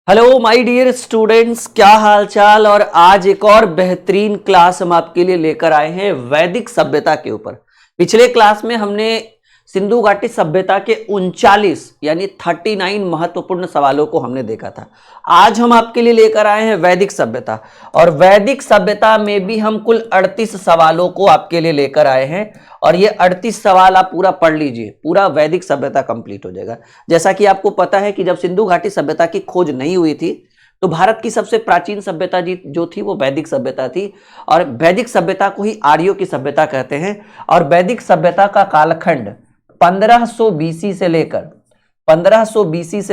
Hello my dear students, क्या हाल चाल। और आज एक और बेहतरीन क्लास हम आपके लिए लेकर आए हैं वैदिक सभ्यता के ऊपर। पिछले क्लास में हमने सिंधु घाटी सभ्यता के 39 यानी 39 महत्वपूर्ण सवालों को हमने देखा था। आज हम आपके लिए लेकर आए हैं वैदिक सभ्यता, और वैदिक सभ्यता में भी हम कुल 38 सवालों को आपके लिए लेकर आए हैं। और ये 38 सवाल आप पूरा पढ़ लीजिए, पूरा वैदिक सभ्यता कंप्लीट हो जाएगा। जैसा कि आपको पता है कि जब सिंधु घाटी सभ्यता की खोज नहीं हुई थी तो भारत की सबसे प्राचीन सभ्यता जो थी वो वैदिक सभ्यता थी। और वैदिक सभ्यता को ही आर्यों की सभ्यता कहते हैं। और वैदिक सभ्यता का कालखंड 1500 बीसी से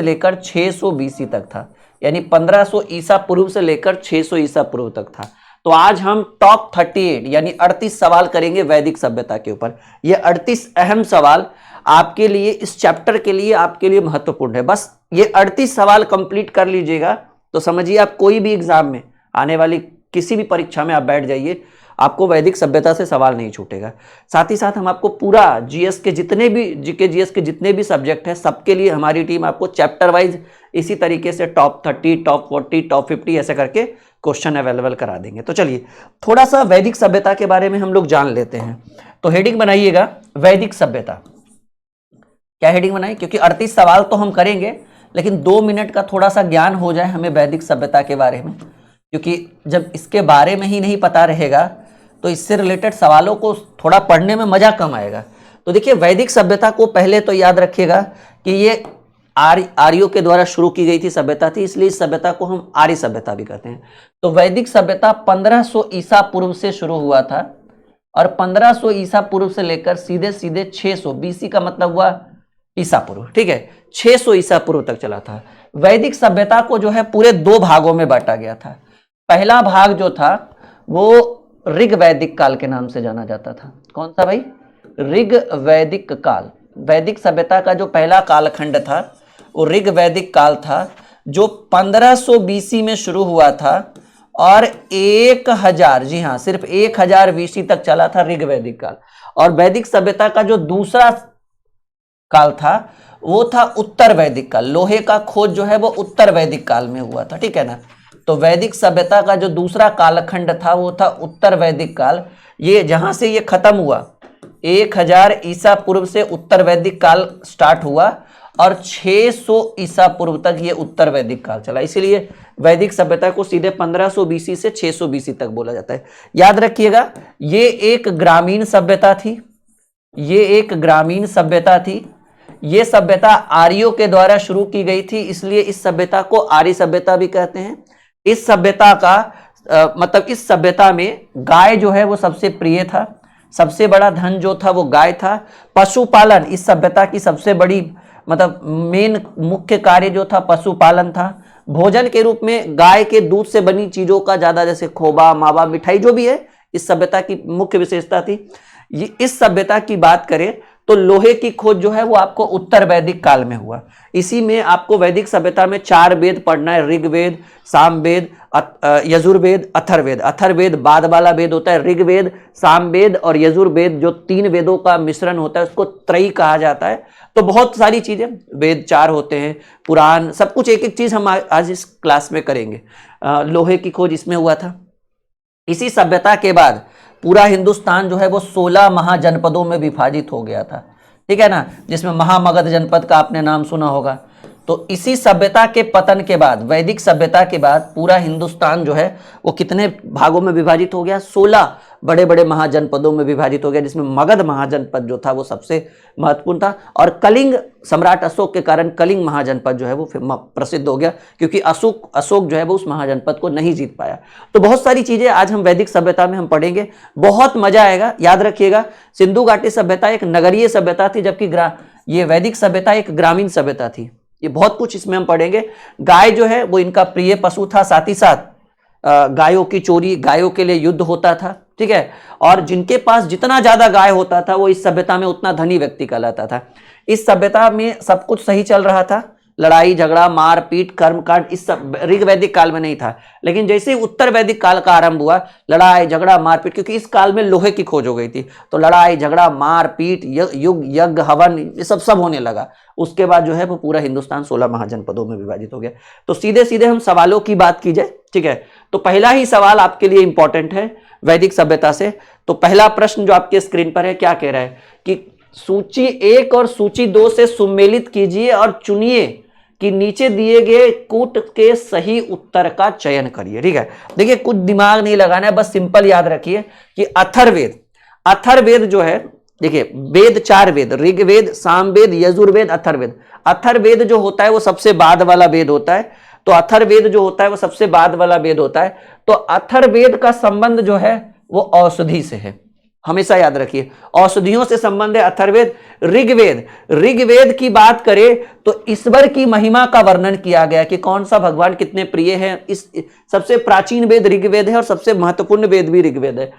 लेकर 600 बीसी तक था, यानी 1500 ईसा पूर्व से लेकर 600 ईसा पूर्व तक था। तो आज हम टॉप 38 यानी 38 सवाल करेंगे वैदिक सभ्यता के ऊपर। ये 38 अहम सवाल आपके लिए, इस चैप्टर के लिए, आपके लिए महत्वपूर्ण है। बस ये 38 सवाल कंप्लीट कर लीजिएगा तो समझिए आप कोई भी एग्जाम में, आने वाली किसी भी परीक्षा में आप बैठ जाइए, आपको वैदिक सभ्यता से सवाल नहीं छूटेगा। साथ ही साथ हम आपको पूरा जीएस के जितने भी जीके जीएस के जितने भी सब्जेक्ट हैं सबके लिए हमारी टीम आपको चैप्टर वाइज इसी तरीके से टॉप 30, टॉप 40, टॉप 50 ऐसे करके क्वेश्चन अवेलेबल करा देंगे। तो चलिए थोड़ा सा वैदिक सभ्यता के बारे में हम लोग जान लेते हैं। तो हेडिंग बनाइएगा वैदिक सभ्यता। क्या हेडिंग बनाई? क्योंकि 38 सवाल तो हम करेंगे, लेकिन 2 मिनट का थोड़ा सा ज्ञान हो जाए हमें वैदिक सभ्यता के बारे में, क्योंकि जब इसके बारे में ही नहीं पता रहेगा तो इससे रिलेटेड सवालों को थोड़ा पढ़ने में मजा कम आएगा। तो देखिए वैदिक सभ्यता को पहले तो याद रखिएगा कि ये आर्यों के द्वारा शुरू की गई थी सभ्यता थी, इसलिए इस सभ्यता को हम आर्य सभ्यता भी कहते हैं। तो वैदिक सभ्यता 1500 ईसा पूर्व से शुरू हुआ था, और 1500 ईसा पूर्व से लेकर सीधे सीधे 600 बीसी का मतलब हुआ ईसा पूर्व, ठीक है, 600 ईसा पूर्व तक चला था। वैदिक सभ्यता को जो है पूरे 2 भागों में बांटा गया था। पहला भाग जो था वो ऋग वैदिक काल के नाम से जाना जाता था। कौन सा भाई? ऋग वैदिक काल। वैदिक सभ्यता का जो पहला कालखंड था वो ऋग वैदिक काल था, जो 1500 बीसी में शुरू हुआ था और 1000, जी हाँ, सिर्फ 1000 बीसी तक चला था ऋग वैदिक काल। और वैदिक सभ्यता का जो दूसरा काल था वो था उत्तर वैदिक काल। लोहे का खोज जो है वो उत्तर वैदिक काल में हुआ था, ठीक है ना। तो वैदिक सभ्यता का जो दूसरा कालखंड था वो था उत्तर वैदिक काल। ये जहां से ये खत्म हुआ 1000 ईसा पूर्व से उत्तर वैदिक काल स्टार्ट हुआ, और 600 ईसा पूर्व तक ये उत्तर वैदिक काल चला। इसीलिए वैदिक सभ्यता को सीधे 1500 बीसी से 600 बीसी तक बोला जाता है। याद रखिएगा ये एक ग्रामीण सभ्यता थी, ये एक ग्रामीण सभ्यता थी। ये सभ्यता आर्यों के द्वारा शुरू की गई थी, इसलिए इस सभ्यता को आर्य सभ्यता भी कहते हैं। इस सभ्यता का मतलब इस सभ्यता में गाय जो है वो सबसे प्रिय था, सबसे बड़ा धन जो था वो गाय था। पशुपालन इस सभ्यता की सबसे बड़ी मतलब मेन मुख्य कार्य जो था पशुपालन था। भोजन के रूप में गाय के दूध से बनी चीजों का ज्यादा, जैसे खोबा, मावा, मिठाई जो भी है, इस सभ्यता की मुख्य विशेषता थी। इस सभ्यता की बात करें तो लोहे की खोज जो है वो आपको उत्तर वैदिक काल में हुआ। इसी में आपको वैदिक सभ्यता में 4 वेद पढ़ना है, ऋग्वेद, सामवेद, यजुर्वेद, अथर्ववेद। अथर्ववेद बाद वाला वेद होता है। ऋग्वेद, सामवेद और यजुर्वेद जो 3 वेदों का मिश्रण होता है उसको त्रयी कहा जाता है। तो बहुत सारी चीजें, वेद 4 होते हैं, पुराण, सब कुछ एक एक चीज हम आज इस क्लास में करेंगे। लोहे की खोज इसमें हुआ था। इसी सभ्यता के बाद पूरा हिंदुस्तान जो है वो 16 महाजनपदों में विभाजित हो गया था, ठीक है ना, जिसमें महामगध जनपद का आपने नाम सुना होगा। तो इसी सभ्यता के पतन के बाद, वैदिक सभ्यता के बाद पूरा हिंदुस्तान जो है वो कितने भागों में विभाजित हो गया? 16 बड़े बड़े महाजनपदों में विभाजित हो गया, जिसमें मगध महाजनपद जो था वो सबसे महत्वपूर्ण था। और कलिंग सम्राट अशोक के कारण कलिंग महाजनपद जो है वो प्रसिद्ध हो गया, क्योंकि अशोक जो है वो उस महाजनपद को नहीं जीत पाया। तो बहुत सारी चीजें आज हम वैदिक सभ्यता में हम पढ़ेंगे, बहुत मजा आएगा। याद रखिएगा सिंधु घाटी सभ्यता एक नगरीय सभ्यता थी, जबकि ये वैदिक सभ्यता एक ग्रामीण सभ्यता थी। ये बहुत कुछ इसमें हम पढ़ेंगे। गाय जो है वो इनका प्रिय पशु था, साथ ही साथ गायों की चोरी, गायों के लिए युद्ध होता था, ठीक है। और जिनके पास जितना ज्यादा गाय होता था वो इस सभ्यता में उतना धनी व्यक्ति कहलाता था। इस सभ्यता में सब कुछ सही चल रहा था, लड़ाई झगड़ा मारपीट कर्मकांड इस सब ऋग वैदिक काल में नहीं था। लेकिन जैसे ही उत्तर वैदिक काल का आरंभ हुआ, लड़ाई झगड़ा मारपीट, क्योंकि इस काल में लोहे की खोज हो गई थी, तो लड़ाई झगड़ा मारपीट युग यज्ञ हवन ये सब होने लगा। उसके बाद जो है वो पूरा हिंदुस्तान 16 महाजनपदों में विभाजित हो गया। तो सीधे सीधे हम सवालों की बात की जाए, ठीक है। तो पहला ही सवाल आपके लिए इंपॉर्टेंट है वैदिक सभ्यता से। तो पहला प्रश्न जो आपके स्क्रीन पर है क्या कह रहा है कि सूची 1 और सूची 2 से सुमेलित कीजिए और चुनिए कि नीचे दिए गए कूट के सही उत्तर का चयन करिए, ठीक है। देखिए कुछ दिमाग नहीं लगाना है, बस सिंपल याद रखिए कि अथर्ववेद जो है, देखिए वेद 4 वेद, ऋग्वेद, सामवेद, यजुर्वेद, अथर्ववेद। अथर्ववेद जो होता है वो सबसे बाद वाला वेद होता है। तो अथर्ववेद जो होता है वो सबसे बाद वाला वेद होता है। तो अथर्ववेद का संबंध जो है वो औषधि से है, हमेशा याद रखिए, औषधियों से संबंध है अथर्ववेद। ऋग्वेद की बात करें तो ईश्वर की महिमा का वर्णन किया गया कि कौन सा भगवान कितने प्रिय है। इस सबसे प्राचीन वेद ऋग्वेद है और सबसे महत्वपूर्ण वेद भी ऋग्वेद है।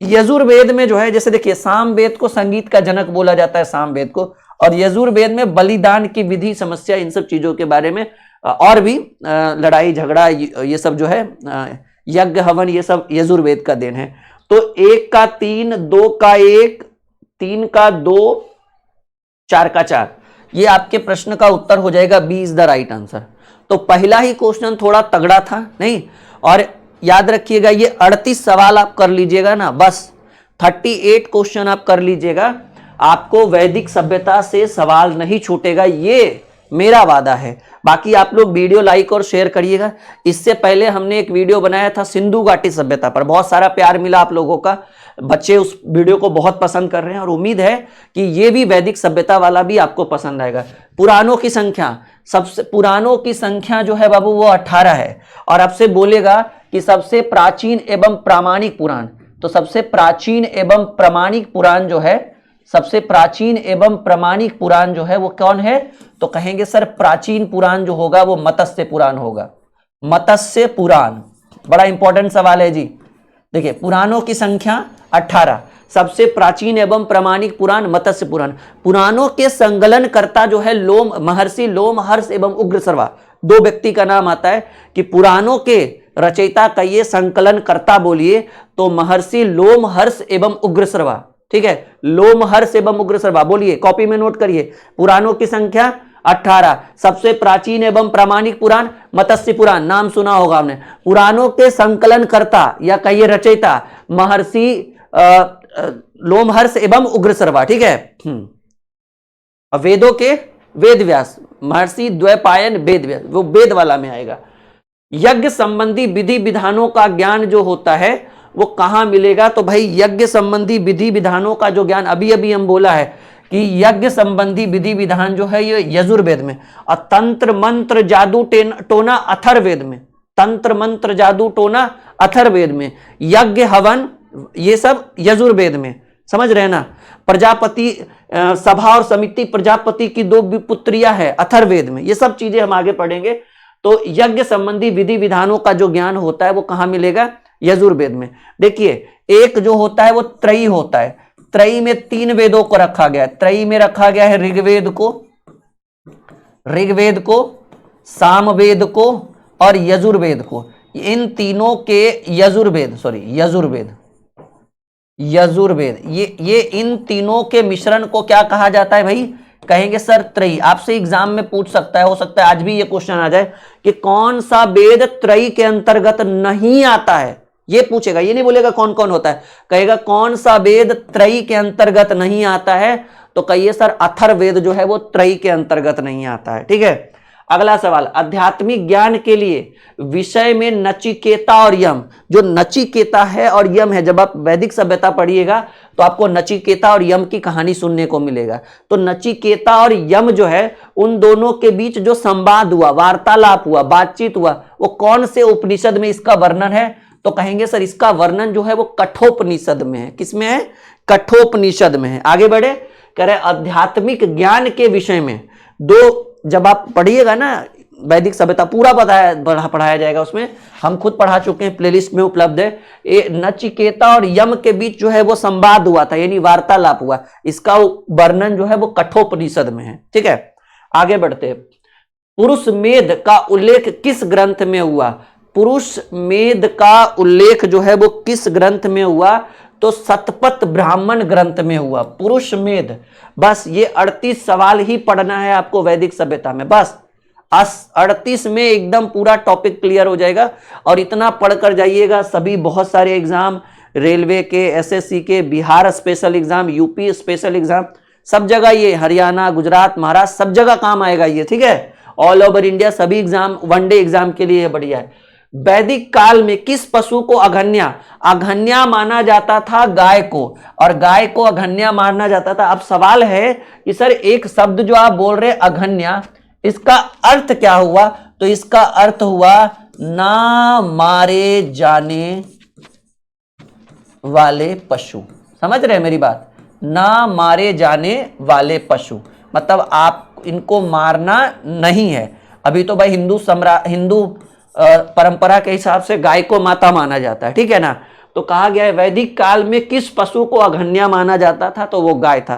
यजुर्वेद में जो है, जैसे देखिए सामवेद को संगीत का जनक बोला जाता है, सामवेद को, और यजुर्वेद में बलिदान की विधि, समस्या, इन सब चीजों के बारे में, और भी लड़ाई झगड़ा ये सब जो है, यज्ञ हवन, ये सब यजुर्वेद का देन है। तो 1 का 3, 2 का 1, 3 का 2, 4 का 4, ये आपके प्रश्न का उत्तर हो जाएगा। B is the right answer. तो पहला ही क्वेश्चन थोड़ा तगड़ा था नहीं, और याद रखिएगा ये 38 सवाल आप कर लीजिएगा ना, बस 38 क्वेश्चन आप कर लीजिएगा, आपको वैदिक सभ्यता से सवाल नहीं छूटेगा, ये मेरा वादा है। बाकी आप लोग वीडियो लाइक और शेयर करिएगा। इससे पहले हमने एक वीडियो बनाया था सिंधु घाटी सभ्यता पर, बहुत सारा प्यार मिला आप लोगों का, बच्चे उस वीडियो को बहुत पसंद कर रहे हैं, और उम्मीद है कि ये भी वैदिक सभ्यता वाला भी आपको पसंद आएगा। पुराणों की संख्या, सबसे पुराणों की संख्या जो है बाबू वो 18 है। और आपसे बोलेगा कि सबसे प्राचीन एवं प्रामाणिक पुराण, तो सबसे प्राचीन एवं प्रामाणिक पुराण जो है, सबसे प्राचीन एवं प्रामाणिक पुराण जो है वो कौन है? तो कहेंगे सर प्राचीन पुराण जो होगा वो मत्स्य पुराण होगा। मत्स्य पुराण बड़ा इंपॉर्टेंट सवाल है जी। देखिए पुराणों की संख्या 18, सबसे प्राचीन एवं प्रामाणिक पुराण मत्स्य पुराण। पुराणों के संकलनकर्ता जो है महर्षि लोमहर्ष एवं उग्रश्रवा, 2 व्यक्ति का नाम आता है कि पुराणों के रचयिता कहिए, संकलनकर्ता बोलिए तो महर्षि लोमहर्ष एवं उग्रश्रवा, ठीक है, लोमहर्ष एवं उग्रश्रवा बोलिए, कॉपी में नोट करिए। पुराणों की संख्या 18, सबसे प्राचीन एवं प्रामाणिक पुराण मत्स्य पुराण, नाम सुना होगा आपने। पुराणों के संकलनकर्ता या कहिए रचयिता महर्षि लोमहर्ष एवं उग्रश्रवा, ठीक है। वेदों के वेद व्यास, महर्षि द्वैपायन वेद व्यास, वो वेद वाला में आएगा। यज्ञ संबंधी विधि विधानों का ज्ञान जो होता है वो कहां मिलेगा? तो भाई यज्ञ संबंधी विधि विधानों का जो ज्ञान अभी अभी हम बोला है कि यज्ञ संबंधी विधि विधान जो है ये यजुर्वेद में, और तंत्र मंत्र जादू टोना अथर्ववेद में, तंत्र मंत्र जादू टोना अथर्ववेद में, यज्ञ हवन ये सब यजुर्वेद में, समझ रहे ना। प्रजापति सभा और समिति प्रजापति की 2 पुत्रियां है अथर्ववेद में, ये सब चीजें हम आगे पढ़ेंगे। तो यज्ञ संबंधी विधि विधानों का जो ज्ञान होता है वो कहां मिलेगा? यजुर्वेद में। देखिए एक जो होता है वो त्रयी होता है, त्रयी में 3 वेदों को रखा गया है। त्रयी में रखा गया है ऋग्वेद को, सामवेद को और यजुर्वेद को। इन तीनों के यजुर्वेद ये इन तीनों के मिश्रण को क्या कहा जाता है भाई? कहेंगे सर त्रयी। आपसे एग्जाम में पूछ सकता है, हो सकता है आज भी ये क्वेश्चन आ जाए कि कौन सा वेद त्रयी के अंतर्गत नहीं आता है, ये पूछेगा। ये नहीं बोलेगा कौन कौन होता है, कहेगा कौन सा वेद त्रयी के अंतर्गत नहीं आता है, तो कहिए सर अथर्ववेद जो है वो त्रयी के अंतर्गत नहीं आता है, ठीक है। अगला सवाल, आध्यात्मिक ज्ञान के लिए विषय में नचिकेता और यम, जो नचिकेता है और यम है, जब आप वैदिक सभ्यता पढ़िएगा तो आपको नचिकेता और यम की कहानी सुनने को मिलेगा। तो नचिकेता और यम जो है उन दोनों के बीच जो संवाद हुआ, वार्तालाप हुआ, बातचीत हुआ, वो कौन से उपनिषद में इसका वर्णन है? तो कहेंगे सर इसका वर्णन जो है वो कठोपनिषद में है। किसमें है? कठोपनिषद में है। आगे बढ़े, कह रहे आध्यात्मिक ज्ञान के विषय में 2, जब आप पढ़िएगा ना वैदिक सभ्यता पूरा पढ़ाया जाएगा, उसमें हम खुद पढ़ा चुके हैं, प्लेलिस्ट में उपलब्ध है। ये नचिकेता और यम के बीच जो है वो संवाद हुआ था, यानी वार्तालाप हुआ, इसका वर्णन जो है वो कठोपनिषद में है, ठीक है। आगे बढ़ते हैं। पुरुष मेध का उल्लेख किस ग्रंथ में हुआ? पुरुष मेध का उल्लेख जो है वो किस ग्रंथ में हुआ? तो शतपथ ब्राह्मण ग्रंथ में हुआ। पुरुष मेध, बस ये 38 सवाल ही पढ़ना है आपको वैदिक सभ्यता में, बस 38 में एकदम पूरा टॉपिक क्लियर हो जाएगा। और इतना पढ़कर जाइएगा, सभी बहुत सारे एग्जाम, रेलवे के, एसएससी के, Bihar special exam, UP special exam, सब जगह ये, हरियाणा, गुजरात, महाराष्ट्र, सब जगह काम आएगा ये, ठीक है। ऑल ओवर इंडिया सभी एग्जाम, वनडे एग्जाम के लिए बढ़िया है। वैदिक काल में किस पशु को अघन्या माना जाता था? गाय को, और गाय को अघन्या माना जाता था। अब सवाल है कि सर एक शब्द जो आप बोल रहे अघन्या, इसका अर्थ क्या हुआ? तो इसका अर्थ हुआ ना मारे जाने वाले पशु। समझ रहे हैं मेरी बात? ना मारे जाने वाले पशु मतलब आप इनको मारना नहीं है। अभी तो भाई हिंदू परंपरा के हिसाब से गाय को माता माना जाता है, ठीक है ना। तो कहा गया है वैदिक काल में किस पशु को अघन्या माना जाता था? तो वो गाय था।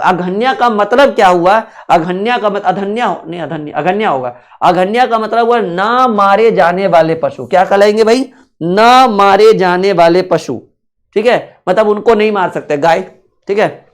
अघन्या का मतलब क्या हुआ? अघन्या का मतलब अघन्या होगा। अघन्या का मतलब हुआ ना मारे जाने वाले पशु। क्या कहलाएंगे भाई? ना मारे जाने वाले पशु, ठीक है, मतलब उनको नहीं मार सकते, गाय, ठीक है।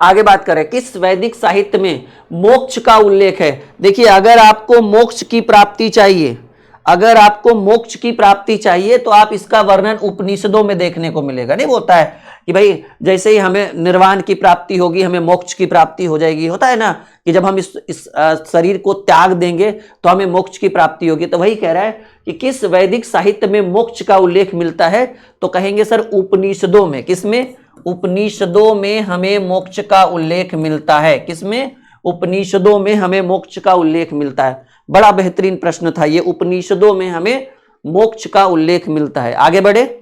आगे बात करें, किस वैदिक साहित्य में मोक्ष का उल्लेख है? देखिए, अगर आपको मोक्ष की प्राप्ति चाहिए, अगर आपको मोक्ष की प्राप्ति चाहिए तो आप इसका वर्णन उपनिषदों में देखने को मिलेगा। नहीं होता है कि भाई जैसे ही हमें निर्वाण की प्राप्ति होगी हमें मोक्ष की प्राप्ति हो जाएगी, होता है ना कि जब हम इस शरीर को त्याग देंगे तो हमें मोक्ष की प्राप्ति होगी। तो वही कह रहा है कि किस वैदिक साहित्य में मोक्ष का उल्लेख मिलता है? तो कहेंगे सर उपनिषदों में। किसमें? उपनिषदों में हमें मोक्ष का उल्लेख मिलता है। किसमें? उपनिषदों में हमें मोक्ष का उल्लेख मिलता है। बड़ा बेहतरीन प्रश्न था ये, उपनिषदों में हमें मोक्ष का उल्लेख मिलता है। आगे बढ़े,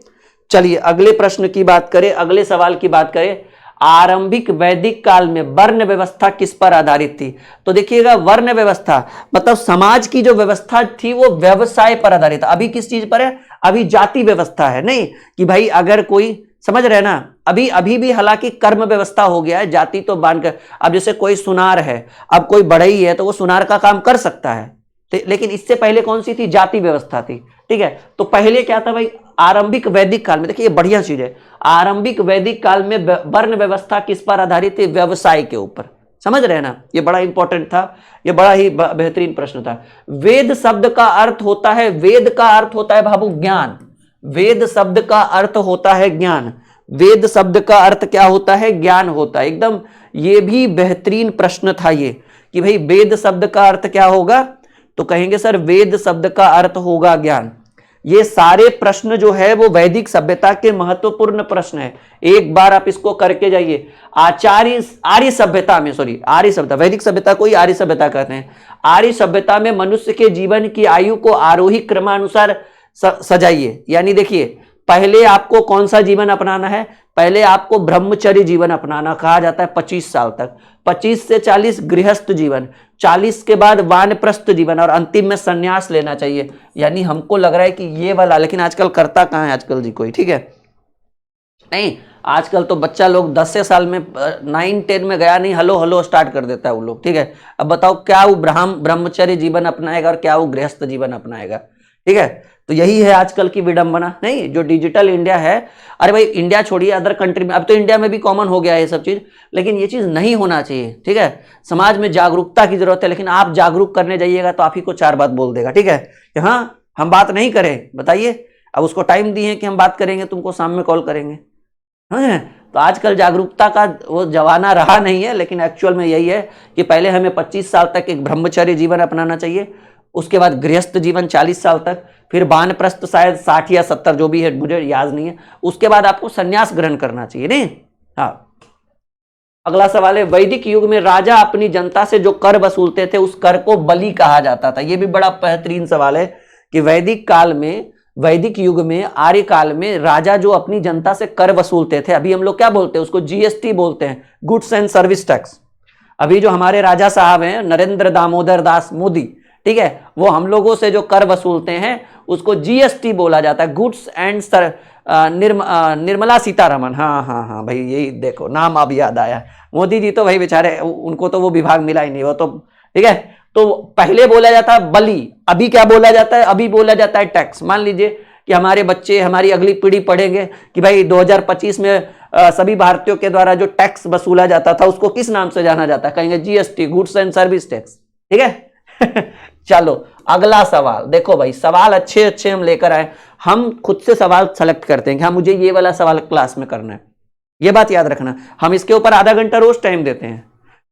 चलिए अगले प्रश्न की बात करें, अगले सवाल की बात करें। आरंभिक वैदिक काल में वर्ण व्यवस्था किस पर आधारित थी? तो देखिएगा, वर्ण व्यवस्था मतलब समाज की जो व्यवस्था थी वो व्यवसाय पर आधारित। अभी किस चीज पर है? अभी जाति व्यवस्था है, नहीं कि भाई अगर कोई, समझ रहे ना, अभी भी हालांकि कर्म व्यवस्था हो गया है, जाति तो बांध कर। अब जैसे कोई सुनार है, अब कोई बढ़ई है तो वो सुनार का काम कर सकता है, लेकिन इससे पहले कौन सी थी? जाति व्यवस्था थी, ठीक है। तो पहले क्या था भाई? आरंभिक वैदिक काल में, देखिए ये बढ़िया चीज है, आरंभिक वैदिक काल में वर्ण व्यवस्था किस पर आधारित थी? व्यवसाय के ऊपर। समझ रहे हैं ना, ये बड़ा इंपॉर्टेंट था, ये बड़ा ही बेहतरीन प्रश्न था। वेद शब्द का अर्थ होता है, वेद का अर्थ होता है बाबू ज्ञान। वेद शब्द का अर्थ होता है ज्ञान। वेद शब्द का अर्थ क्या होता है? ज्ञान होता है। एकदम ये भी बेहतरीन प्रश्न था ये कि भाई वेद शब्द का अर्थ क्या होगा? तो कहेंगे सर वेद शब्द का अर्थ होगा ज्ञान। ये सारे प्रश्न जो है वो वैदिक सभ्यता के महत्वपूर्ण प्रश्न है। एक बार आप इसको करके जाइए। आर्य सभ्यता में, सॉरी आर्य सभ्यता, वैदिक सभ्यता को ही आर्य सभ्यता कहते हैं। आर्य सभ्यता में मनुष्य के जीवन की आयु को आरोही क्रमानुसार सजाइए। यानी देखिए, पहले आपको कौन सा जीवन अपनाना है? पहले आपको ब्रह्मचर्य जीवन अपनाना, कहा जाता है 25 साल तक। 25 से 40 गृहस्थ जीवन, 40 के बाद वानप्रस्थ जीवन, और अंतिम में संन्यास लेना चाहिए। यानी हमको लग रहा है कि ये वाला, लेकिन आजकल करता कहाँ है आजकल जी कोई, ठीक है नहीं। आजकल तो बच्चा लोग 10 साल में 9-10 में गया नहीं, हलो हलो स्टार्ट कर देता है वो लोग, ठीक है। अब बताओ क्या वो ब्रह्मचर्य जीवन अपनाएगा और क्या वो गृहस्थ जीवन अपनाएगा, ठीक है। तो यही है आजकल की विडंबना। नहीं, जो डिजिटल इंडिया है, अरे भाई इंडिया छोड़िए, अदर कंट्री में, अब तो इंडिया में भी कॉमन हो गया है ये सब चीज, लेकिन ये चीज नहीं होना चाहिए, ठीक है। समाज में जागरूकता की जरूरत है, लेकिन आप जागरूक करने जाइएगा तो आप ही को 4 बात बोल देगा, ठीक है कि हाँ हम बात नहीं करें, बताइए। अब उसको टाइम दिए कि हम बात करेंगे, तुमको शाम में कॉल करेंगे। हाँ, तो आजकल जागरूकता का वो जमाना रहा नहीं है, लेकिन एक्चुअल में यही है कि पहले हमें 25 साल तक एक ब्रह्मचर्य जीवन अपनाना चाहिए, उसके बाद गृहस्थ जीवन 40 साल तक, फिर वानप्रस्थ शायद 60 या 70 जो भी है, मुझे याद नहीं है, उसके बाद आपको संन्यास ग्रहण करना चाहिए, नहीं। हाँ, अगला सवाल है, वैदिक युग में राजा अपनी जनता से जो कर वसूलते थे उस कर को बलि कहा जाता था। यह भी बड़ा बेहतरीन सवाल है कि वैदिक काल में, वैदिक युग में, आर्य काल में राजा जो अपनी जनता से कर वसूलते थे, अभी हम लोग क्या बोलते हैं उसको? जीएसटी बोलते हैं, गुड्स एंड सर्विस टैक्स। अभी जो हमारे राजा साहब हैं नरेंद्र दामोदर दास मोदी, ठीक है, वो हम लोगों से जो कर वसूलते हैं उसको जीएसटी बोला जाता है, गुड्स एंड निर्मला सीतारमन। हाँ हाँ हाँ भाई, यही देखो नाम अब याद आया। मोदी जी तो भाई बेचारे, उनको तो वो विभाग मिला ही नहीं, वो तो ठीक है। तो पहले बोला जाता है बली, अभी क्या बोला जाता है? अभी बोला जाता है टैक्स। मान लीजिए कि हमारे बच्चे, हमारी अगली पीढ़ी पढ़ेंगे कि भाई 2025 में सभी भारतीयों के द्वारा जो टैक्स वसूला जाता था उसको किस नाम से जाना जाता है? कहेंगे GST, goods and service tax. ठीक है चलो अगला सवाल देखो भाई, सवाल अच्छे अच्छे हम लेकर आए, हम खुद से सवाल सेलेक्ट करते हैं कि हाँ मुझे ये वाला सवाल क्लास में करना है, ये बात याद रखना। हम इसके ऊपर आधा घंटा रोज टाइम देते हैं।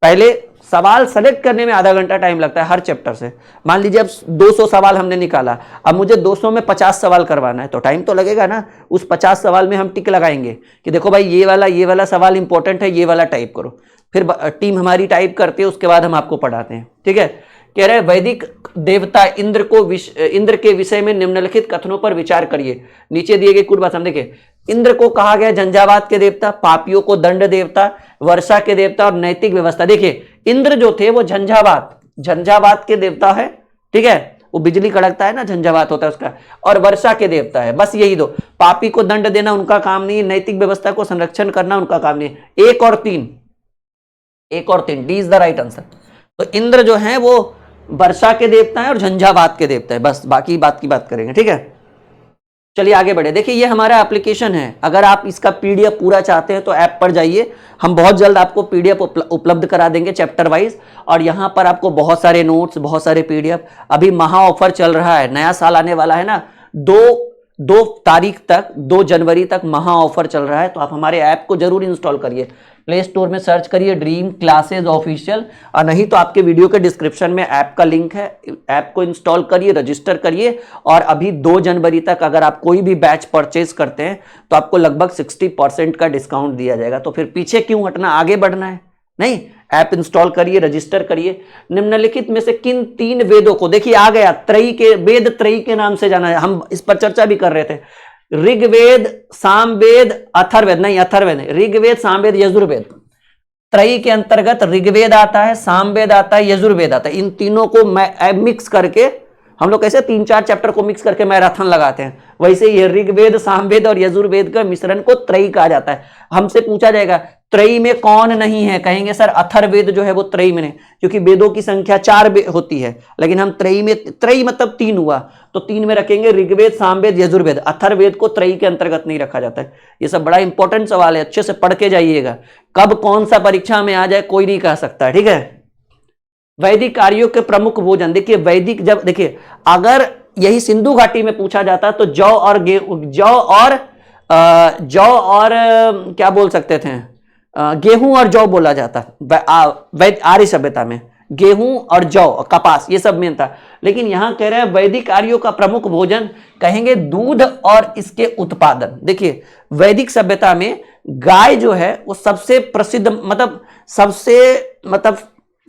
पहले सवाल सेलेक्ट करने में आधा घंटा टाइम लगता है हर चैप्टर से। मान लीजिए अब 200 सवाल हमने निकाला, अब मुझे 200 में 50 सवाल करवाना है तो टाइम तो लगेगा ना। उस 50 सवाल में हम टिक लगाएंगे कि देखो भाई ये वाला सवाल इंपॉर्टेंट है, ये वाला टाइप करो। फिर टीम हमारी टाइप करती है, उसके बाद हम आपको पढ़ाते हैं। ठीक है, कह रहे वैदिक देवता इंद्र के विषय में निम्नलिखित कथनों पर विचार करिए। नीचे दिए गए कुछ बात हम देखिए। इंद्र को कहा गया झंझावात के देवता, पापियों को दंड देवता, वर्षा के देवता और नैतिक व्यवस्था। देखिए इंद्र जो थे वो झंझावात के देवता है। ठीक है, वो बिजली कड़कता है ना, झंझावात होता है उसका। और वर्षा के देवता है, बस यही दो। पापी को दंड देना उनका काम नहीं है, नैतिक व्यवस्था को संरक्षण करना उनका काम नहीं है। एक और तीन, D is the right answer. तो इंद्र जो है वो वर्षा के देवता है और झंझावात के देवता है। बस बाकी बात की बात करेंगे। ठीक है, चलिए आगे बढ़े। देखिए ये हमारा एप्लीकेशन है, अगर आप इसका पीडीएफ पूरा चाहते हैं तो ऐप पर जाइए, हम बहुत जल्द आपको पीडीएफ उपलब्ध करा देंगे चैप्टर वाइज। और यहाँ पर आपको बहुत सारे नोट्स, बहुत सारे पीडीएफ। अभी महा ऑफर चल रहा है, नया साल आने वाला है ना, 2 जनवरी तक महा ऑफर चल रहा है। तो आप हमारे ऐप को जरूर इंस्टॉल करिए, प्ले स्टोर में सर्च करिए ड्रीम क्लासेज ऑफिशियल, और नहीं तो आपके वीडियो के डिस्क्रिप्शन में ऐप का लिंक है। ऐप को इंस्टॉल करिए, रजिस्टर करिए। और अभी 2 जनवरी तक अगर आप कोई भी बैच परचेज करते हैं तो आपको लगभग 60% का डिस्काउंट दिया जाएगा। तो फिर पीछे क्यों हटना, आगे बढ़ना है। नहीं, ऐप इंस्टॉल करिए, रजिस्टर करिए। निम्नलिखित में से किन 3 वेदों को, देखिए आ गया वेद त्रयी के नाम से जाना है, हम इस पर चर्चा भी कर रहे थे। ऋग्वेद, सामवेद, अथर्ववेद, नहीं अथर्ववेद नहीं, ऋग्वेद, सामवेद, यजुर्वेद। त्रयी के अंतर्गत ऋग्वेद आता है, सामवेद आता है, यजुर्वेद आता है। इन तीनों को मिक्स करके हम लोग कैसे 3-4 चैप्टर को मिक्स करके मैराथन लगाते हैं, वैसे ये ऋग्वेद, सामवेद और यजुर्वेद का मिश्रण को त्रयी कहा जाता है। हमसे पूछा जाएगा त्रयी में कौन नहीं है, कहेंगे सर अथर्ववेद जो है वो त्रयी में नहीं, क्योंकि वेदों की संख्या 4 होती है, लेकिन हम त्रयी में, त्रयी मतलब 3 हुआ, तो 3 में रखेंगे ऋग्वेद, सामवेद, यजुर्वेद। अथर्ववेद को त्रयी के अंतर्गत नहीं रखा जाता है। ये सब बड़ा इंपॉर्टेंट सवाल है, अच्छे से पढ़ के जाइएगा। कब कौन सा परीक्षा में आ जाए कोई नहीं कह सकता। ठीक है, वैदिक आर्यों के प्रमुख भोजन, देखिए वैदिक, जब देखिए अगर यही सिंधु घाटी में पूछा जाता तो जौ और क्या बोल सकते थे, गेहूं और जौ बोला जाता। आर्य सभ्यता में गेहूं और जौ, कपास, ये सब मेन था। लेकिन यहां कह रहे हैं वैदिक आर्यों का प्रमुख भोजन, कहेंगे दूध और इसके उत्पादन। देखिए वैदिक सभ्यता में गाय जो है वो सबसे प्रसिद्ध, मतलब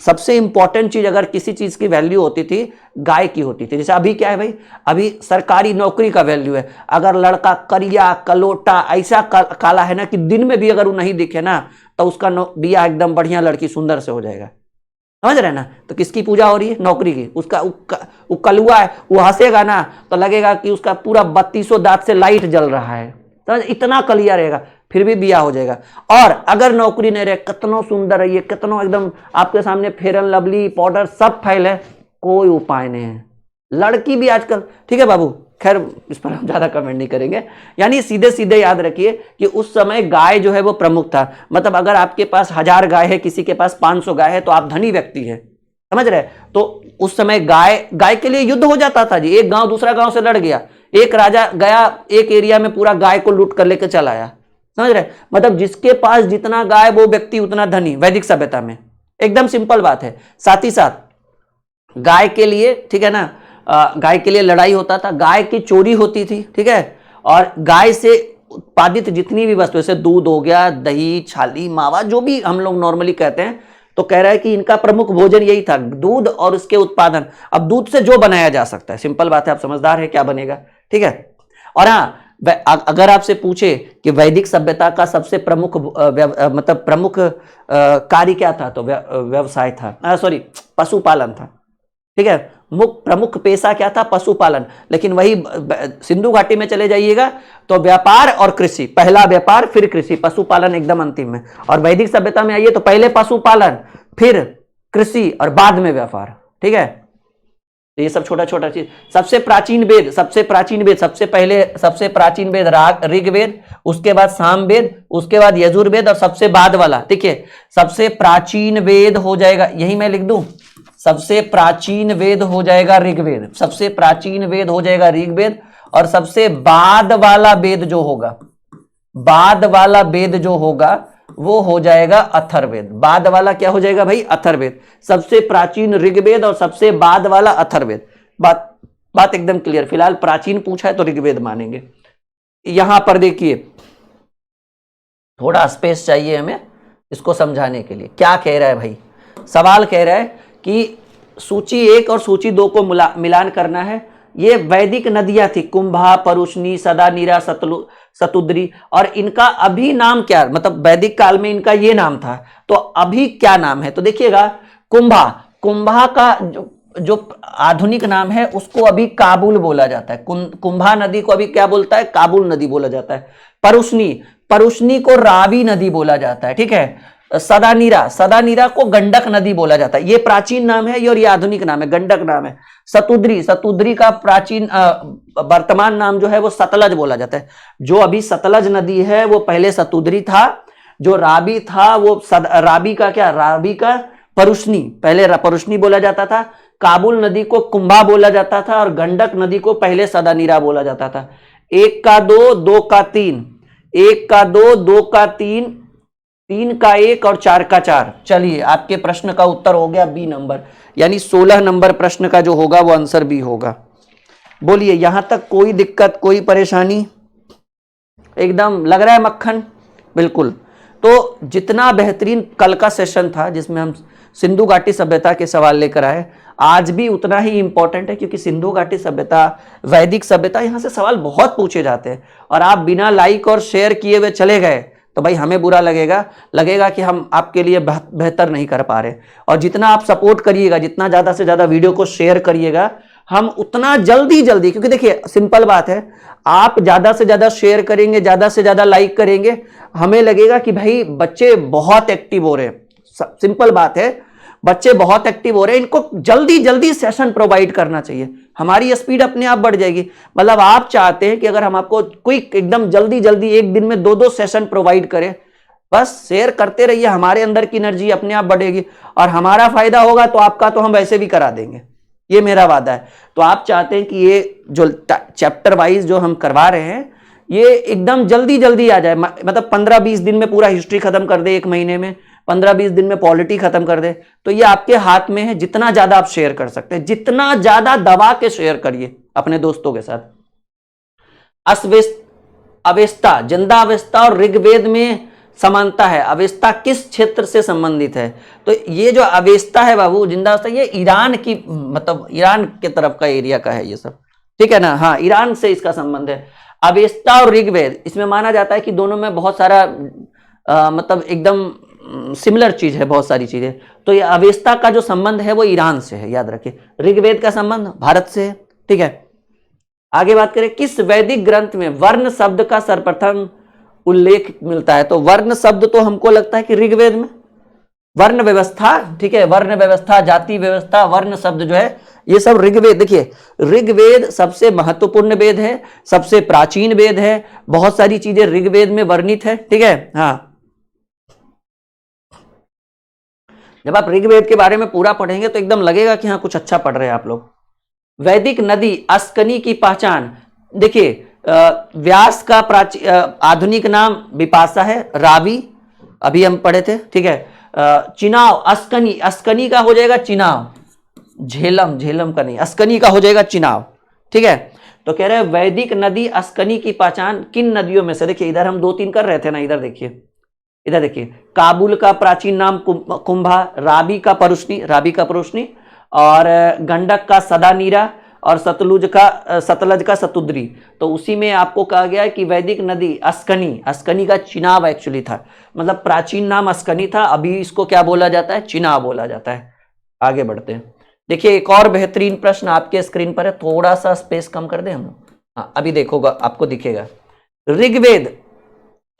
सबसे इंपॉर्टेंट चीज, अगर किसी चीज की वैल्यू होती थी गाय की होती थी। जैसे अभी क्या है भाई, अभी सरकारी नौकरी का वैल्यू है। अगर लड़का करिया कलोटा ऐसा काला है ना कि दिन में भी अगर वो नहीं दिखे ना तो उसका बिया एकदम बढ़िया लड़की सुंदर से हो जाएगा। समझ रहे ना, तो किसकी पूजा हो रही है, नौकरी की। उसका वो कलुआ है, वो हंसेगा ना तो लगेगा कि उसका पूरा 3200 दांत से लाइट जल रहा है, तो इतना कलिया रहेगा, फिर भी बिया हो जाएगा। और अगर नौकरी नहीं रहे, कितनो सुंदर है ये, कितनो एकदम आपके सामने फेयर एंड लवली पाउडर सब फैल है, कोई उपाय नहीं है। लड़की भी आजकल, ठीक है बाबू, खैर इस पर हम ज्यादा कमेंट नहीं करेंगे। यानी सीधे सीधे याद रखिए कि उस समय गाय जो है वो प्रमुख था। मतलब अगर आपके पास 1000 गाय है, किसी के पास 500 गाय है, तो आप धनी व्यक्ति है। समझ रहे, तो उस समय गाय के लिए युद्ध हो जाता था जी। एक गांव दूसरा गांव से लड़ गया, एक राजा गया एक एरिया में पूरा गाय को लूट कर लेकर चला आया। समझ रहे, मतलब जिसके पास जितना गाय वो व्यक्ति उतना धनी, वैदिक सभ्यता में। एकदम सिंपल बात है। साथ ही साथ गाय के लिए, ठीक है ना, गाय के लिए लड़ाई होता था, गाय की चोरी होती थी। ठीक है, और गाय से उत्पादित जितनी भी वस्तु, जैसे दूध हो गया, दही, छाली, मावा, जो भी हम लोग नॉर्मली कहते हैं, तो कह रहा है कि इनका प्रमुख भोजन यही था, दूध और उसके उत्पादन। अब दूध से जो बनाया जा सकता है, सिंपल बात है, आप समझदार है, क्या बनेगा। ठीक है, और हाँ, अगर आपसे पूछे कि वैदिक सभ्यता का सबसे प्रमुख मतलब प्रमुख कार्य क्या था, तो व्यवसाय था, सॉरी, पशुपालन था। ठीक है, प्रमुख पेशा क्या था? पशुपालन। लेकिन वही सिंधु घाटी में चले जाइएगा तो व्यापार और कृषि, पहला व्यापार फिर कृषि, पशुपालन एकदम अंतिम में। और वैदिक सभ्यता में आइए तो पहले पशुपालन, फिर कृषि और बाद में व्यापार। ठीक है, तो ये सब छोटा छोटा चीज। सबसे प्राचीन वेद, सबसे प्राचीन वेद ऋग्वेद, उसके बाद सामवेद, उसके बाद यजुर्वेद, और सबसे बाद वाला देखिए, सबसे प्राचीन वेद हो जाएगा, यही मैं लिख दूं, सबसे प्राचीन वेद हो जाएगा ऋग्वेद, सबसे प्राचीन वेद हो जाएगा ऋग्वेद, और सबसे बाद वाला वेद जो होगा, बाद वाला वेद जो होगा वो हो जाएगा अथर्ववेद। बाद वाला क्या हो जाएगा भाई? अथर्ववेद। सबसे प्राचीन ऋग्वेद और सबसे बाद वाला अथर्ववेद। बात एकदम क्लियर। फिलहाल प्राचीन पूछा है तो ऋग्वेद मानेंगे। यहां पर देखिए, थोड़ा स्पेस चाहिए हमें इसको समझाने के लिए। क्या कह रहा है भाई? सवाल कह रहा है कि सूची 1 और सूची 2 को मिलान करना है। ये वैदिक नदियां थी, कुंभा, परुष्णी, सदानीरा, सतुद्री, और इनका अभी नाम क्या, मतलब वैदिक काल में इनका ये नाम था, तो अभी क्या नाम है? तो देखिएगा, कुंभा का जो आधुनिक नाम है उसको अभी काबुल बोला जाता है। कुंभा नदी को अभी क्या बोलता है? काबुल नदी बोला जाता है। परुष्णी को रावी नदी बोला जाता है। ठीक है। सदानीरा को गंडक नदी बोला जाता है। ये प्राचीन नाम है और ये आधुनिक नाम है, गंडक नाम है। सतुद्री का प्राचीन वर्तमान नाम जो है वो सतलज बोला जाता है। जो अभी सतलज नदी है वो पहले सतुद्री था। जो रावी था वो रावी का परुष्णी, पहले परुष्णी बोला जाता था। काबुल नदी को कुंभा बोला जाता था और गंडक नदी को पहले सदानीरा बोला जाता था। 1 का 2, 2 का 3, 1 का 2, 2 का 3, 3 का 1 और 4 का 4। चलिए, आपके प्रश्न का उत्तर हो गया बी नंबर, यानी 16 नंबर प्रश्न का जो होगा वो आंसर बी होगा। बोलिए, यहां तक कोई दिक्कत, कोई परेशानी? एकदम लग रहा है मक्खन? बिल्कुल। तो जितना बेहतरीन कल का सेशन था जिसमें हम सिंधु घाटी सभ्यता के सवाल लेकर आए, आज भी उतना ही इंपॉर्टेंट है, क्योंकि सिंधु घाटी सभ्यता, वैदिक सभ्यता, यहां से सवाल बहुत पूछे जाते हैं। और आप बिना लाइक और शेयर किए हुए चले गए तो भाई हमें बुरा लगेगा कि हम आपके लिए बेहतर नहीं कर पा रहे। और जितना आप सपोर्ट करिएगा, जितना ज्यादा से ज्यादा वीडियो को शेयर करिएगा, हम उतना जल्दी, क्योंकि देखिए सिंपल बात है, आप ज्यादा से ज्यादा शेयर करेंगे, ज्यादा से ज्यादा लाइक करेंगे, हमें लगेगा कि भाई बच्चे बहुत एक्टिव हो रहे हैं। सिंपल बात है, बच्चे बहुत एक्टिव हो रहे हैं, इनको जल्दी सेशन प्रोवाइड करना चाहिए, हमारी स्पीड अपने आप बढ़ जाएगी। मतलब आप चाहते हैं कि अगर हम आपको क्विक, एकदम जल्दी एक दिन में 2-2 सेशन प्रोवाइड करें, बस शेयर करते रहिए, हमारे अंदर की एनर्जी अपने आप बढ़ेगी और हमारा फायदा होगा, तो आपका तो हम वैसे भी करा देंगे, ये मेरा वादा है। तो आप चाहते हैं कि ये जो चैप्टर वाइज जो हम करवा रहे हैं ये एकदम जल्दी आ जाए, मतलब 15-20 दिन में पूरा हिस्ट्री खत्म कर दे, 1 महीने में 15-20 दिन में पॉलिटी खत्म कर दे, तो ये आपके हाथ में है। जितना ज्यादा आप शेयर कर सकते हैं, जितना ज्यादा दबा के शेयर करिए अपने दोस्तों के साथ। अवेस्ता, जिंदा अवेस्ता और ऋग्वेद में समानता है। अवेस्ता किस क्षेत्र से संबंधित है? तो ये जो अवेस्ता है बाबू, जिंदा अवेस्ता, ये ईरान की, मतलब ईरान के तरफ का एरिया का है ये सब, ठीक है ना? हाँ, ईरान से इसका संबंध है। अवेस्ता और ऋग्वेद, इसमें माना जाता है कि दोनों में बहुत सारा मतलब एकदम सिमिलर चीज है, बहुत सारी चीजें। तो ये अवेस्ता का जो संबंध है वो ईरान से है, याद रखिए। ऋग्वेद का संबंध भारत से है, ठीक है। आगे बात करें, किस वैदिक ग्रंथ में वर्ण शब्द का सर्वप्रथम उल्लेख मिलता है? तो वर्ण शब्द तो हमको लगता है कि ऋग्वेद में, वर्ण व्यवस्था, ठीक है, वर्ण व्यवस्था, जाति व्यवस्था, वर्ण शब्द जो है ये सब ऋग्वेद। देखिए, ऋग्वेद सबसे महत्वपूर्ण वेद है, सबसे प्राचीन वेद है, बहुत सारी चीजें ऋग्वेद में वर्णित है, ठीक है। हाँ, जब आप ऋग्वेद के बारे में पूरा पढ़ेंगे तो एकदम लगेगा कि हाँ कुछ अच्छा पढ़ रहे हैं आप लोग। वैदिक नदी अस्कनी की पहचान, देखिए व्यास का आधुनिक नाम विपाशा है, रावी अभी हम पढ़े थे, ठीक है। चिनाव, अस्कनी का हो जाएगा चिनाव, झेलम का नहीं, अस्कनी का हो जाएगा चिनाव, ठीक है। तो कह रहे हैं वैदिक नदी अस्कनी की पहचान किन नदियों में से? देखिए इधर हम 2-3 कर रहे थे ना, इधर देखिए, काबुल का प्राचीन नाम कुंभा, रावी का परुष्णी, और गंडक का सदानीरा, और सतलज का सतुद्री। तो उसी में आपको कहा गया है कि वैदिक नदी अस्कनी का चिनाब एक्चुअली था, मतलब प्राचीन नाम अस्कनी था, अभी इसको क्या बोला जाता है? चिनाब बोला जाता है। आगे बढ़ते हैं। देखिए एक और बेहतरीन प्रश्न आपके स्क्रीन पर है, थोड़ा सा स्पेस कम कर दें हम लोग। हाँ अभी देखोगा आपको दिखेगा। ऋग्वेद,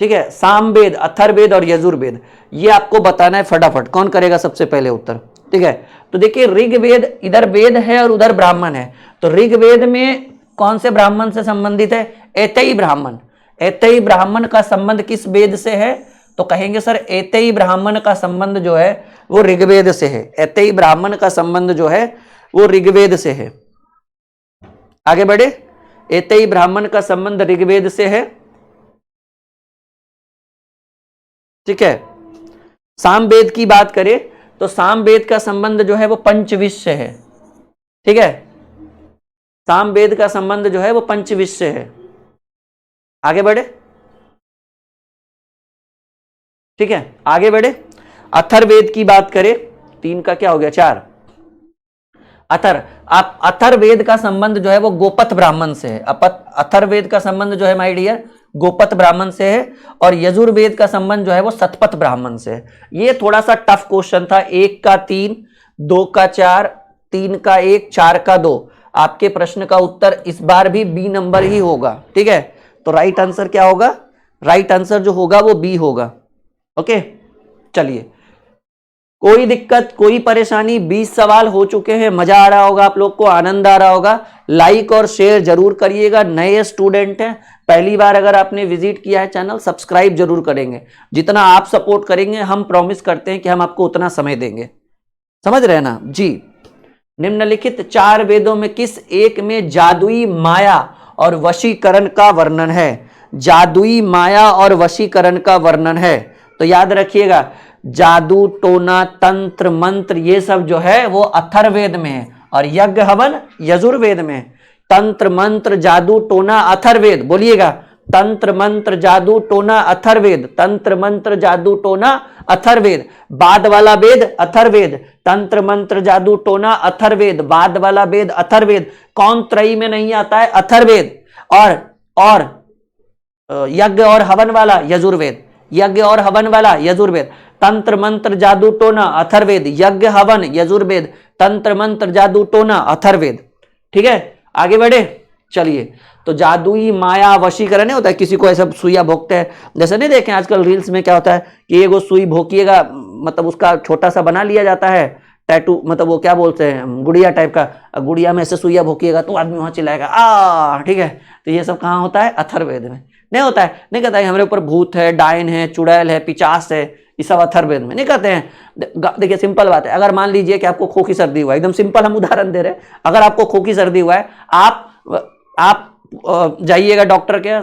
ठीक है, सामवेद, अथर्ववेद और यजुर्वेद, ये आपको बताना है फटाफट। कौन करेगा सबसे पहले उत्तर? ठीक है, तो देखिए ऋग्वेद, इधर वेद है और उधर ब्राह्मण है, तो ऋग्वेद में कौन से ब्राह्मण से संबंधित है? ऐतेई ब्राह्मण। ऐतेई ब्राह्मण का संबंध किस वेद से है? तो कहेंगे सर ऐतेई ब्राह्मण का संबंध जो है वो ऋग्वेद से है। ऐतेई ब्राह्मण का संबंध जो है वो ऋग्वेद से है। आगे बढ़े, ऐतेई ब्राह्मण का संबंध ऋग्वेद से है। ठीक है, सामवेद की बात करें तो सामवेद का संबंध जो है वो पंचविश से है। ठीक है, सामवेद का संबंध जो है वो पंचविश से है। आगे बढ़े, ठीक है, आगे बढ़े। अथर्ववेद की बात करें, 3 का क्या हो गया 4। अथर्ववेद का संबंध जो है वो गोपथ ब्राह्मण से है। अथर्ववेद का संबंध जो है माय डियर गोपथ ब्राह्मण से है, और यजुर्वेद का संबंध जो है वो शतपथ ब्राह्मण से है। ये थोड़ा सा टफ क्वेश्चन था। 1 का 3, 2 का 4, 3 का 1, 4 का 2। आपके प्रश्न का उत्तर इस बार भी बी नंबर ही होगा। ठीक है, तो राइट आंसर क्या होगा? राइट आंसर जो होगा वो बी होगा। ओके, चलिए, कोई दिक्कत, कोई परेशानी? 20 सवाल हो चुके हैं, मजा आ रहा होगा आप लोग को, आनंद आ रहा होगा। लाइक और शेयर जरूर करिएगा। नए स्टूडेंट हैं, पहली बार अगर आपने विजिट किया है चैनल, सब्सक्राइब जरूर करेंगे। जितना आप सपोर्ट करेंगे हम प्रॉमिस करते हैं कि हम आपको उतना समय देंगे। समझ रहे हैं ना जी? निम्नलिखित 4 वेदों में किस एक में जादुई माया और वशीकरण का वर्णन है? जादुई माया और वशीकरण का वर्णन है, तो याद रखिएगा जादू, टोना, तंत्र, मंत्र, ये सब जो है वो अथर्ववेद में है, और यज्ञ हवन यजुर्वेद में। तंत्र मंत्र जादू टोना अथर्ववेद, बोलिएगा तंत्र मंत्र जादू टोना अथर्ववेद, तंत्र मंत्र जादू टोना अथर्ववेद। बाद वाला वेद अथर्ववेद, तंत्र मंत्र जादू टोना अथर्ववेद, बाद वाला वेद अथर्ववेद। कौन त्रयी में नहीं आता है? अथर्ववेद। और यज्ञ और हवन वाला यजुर्वेद, यज्ञ और हवन वाला यजुर्वेद। तंत्र मंत्र जादू टोना अथर्ववेद, यज्ञ हवन यजुर्वेद, तंत्र मंत्र जादू टोना अथर्ववेद। ठीक है, आगे बढ़े। चलिए, तो जादुई माया वशीकरण नहीं होता है, किसी को ऐसा सुइया भोगते हैं, जैसे नहीं देखें आजकल रील्स में क्या होता है कि ये वो सुई भोंकिएगा, मतलब उसका छोटा सा बना लिया जाता है टैटू, मतलब वो क्या बोलते हैं गुड़िया टाइप का, गुड़िया में ऐसे सुइया भोंकिएगा तो आदमी वहां चिल्लाएगा आ। ठीक है, तो ये सब कहाँ होता है? अथर्ववेद में। नहीं होता है, नहीं कहता है हमारे ऊपर भूत है, डायन है, चुड़ैल है, पिचास है, ये सब अथर्ववेद में नहीं कहते हैं। देखिए सिंपल बात है, अगर मान लीजिए कि आपको खोखी सर्दी हुआ है, एकदम सिंपल हम उदाहरण दे रहे हैं, अगर आपको खोखी सर्दी हुआ है, आप जाइएगा डॉक्टर के,